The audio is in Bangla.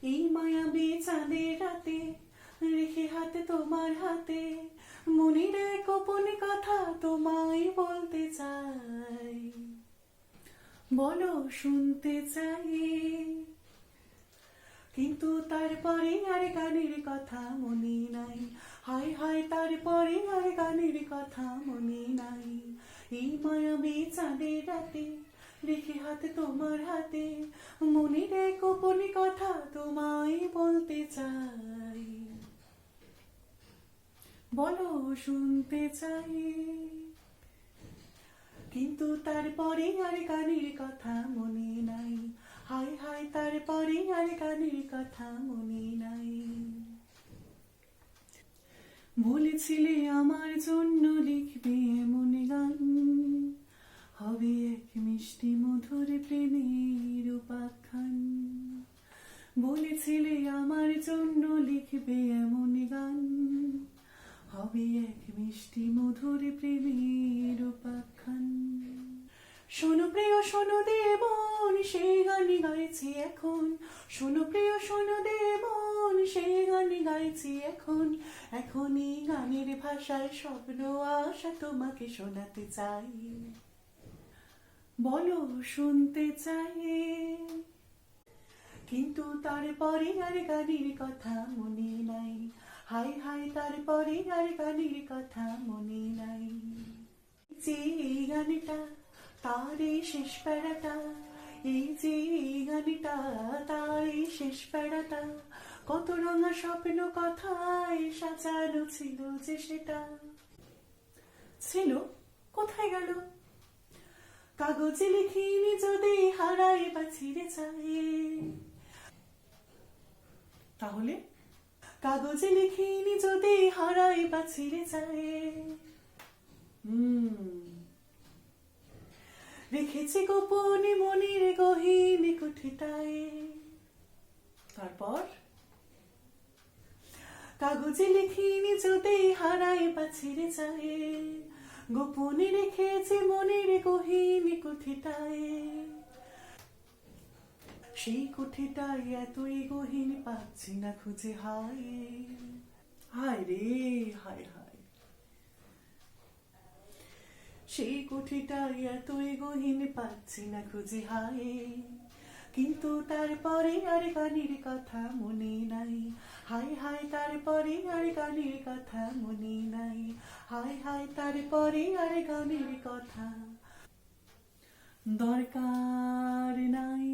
এই মায়াবী চাঁদের রাতে রেখে হাতে তোমার হাতে মনের এক গোপন কথা তোমায় বলতে চাই। বলো শুনতে চাই, কিন্তু তারপরে আর গানের কথা মনে নাই। হায় হায় তারপরে আর গানের কথা মনে নাই। এই মায়াবী চাঁদের রাতে রেখে হাতে তোমার হাতে মনের এক গোপন কথা তোমায় বলতে চাই। বলো শুনতে চাই, কিন্তু তারপরে আর গানের কথা মনে নাই। হায় হায় তারপরে আর গানের কথা মনে নাই। বলেছিলে আমার জন্য লিখবে এমন গান, হবে এক মিষ্টি মধুর প্রেমের উপাখ্যান। বলেছিলে আমার জন্য লিখবে এমন গান, হবে এক মিষ্টি মধুর প্রেমের উপাখ্যান। শোনো প্রিয় শোনো দেবন সেই গানই গাইছি এখন। শোনো প্রিয় শোনো দেবন সেই গানই গাইছি এখন। এখনই গানের ভাষায় স্বপ্ন আশা তোমাকে শোনাতে চাই। বলো শুনতে চাই, কিন্তু তারপরে আর গানের কথা মনে নাই। হায় হায় তারপরে আর গানের কথা মনে নাই। যে এই গানটা তার এই শেষ প্যারাটা, এই যে এই গানটা তার এই শেষ প্যারাটা, কত রঙা স্বপ্ন কথায় সাজানো ছিল যে সেটা। ছিল কোথায় গেল? কাগজে লিখিনি যদি হারাই বা ছিঁড়ে যায়, তাহলে কাগজে লিখিনি যদি হারাই বা ছিঁড়ে যায়। রেখেছি গোপনে মনের গহীন কুঠিটায়। তারপর কাগজে লিখিনি যদি হারাই বা ছিঁড়ে যায়, গোপনে রেখেছি মনের গহীন কুঠিটায়। সেই কুঠিটায় এতই গহীন পাচ্ছি না খুঁজে। হায় হায় রে হায় হায়, সেই কুঠিটায় এতই গহীন পাচ্ছি না খুঁজে। হায়, কিন্তু তারপরে আর গানের কথা মনে নাই। হায় হায় তারপরে আর গানের কথা মনে নাই। হায় হায় তারপরে আর গানের কথা দরকার নাই।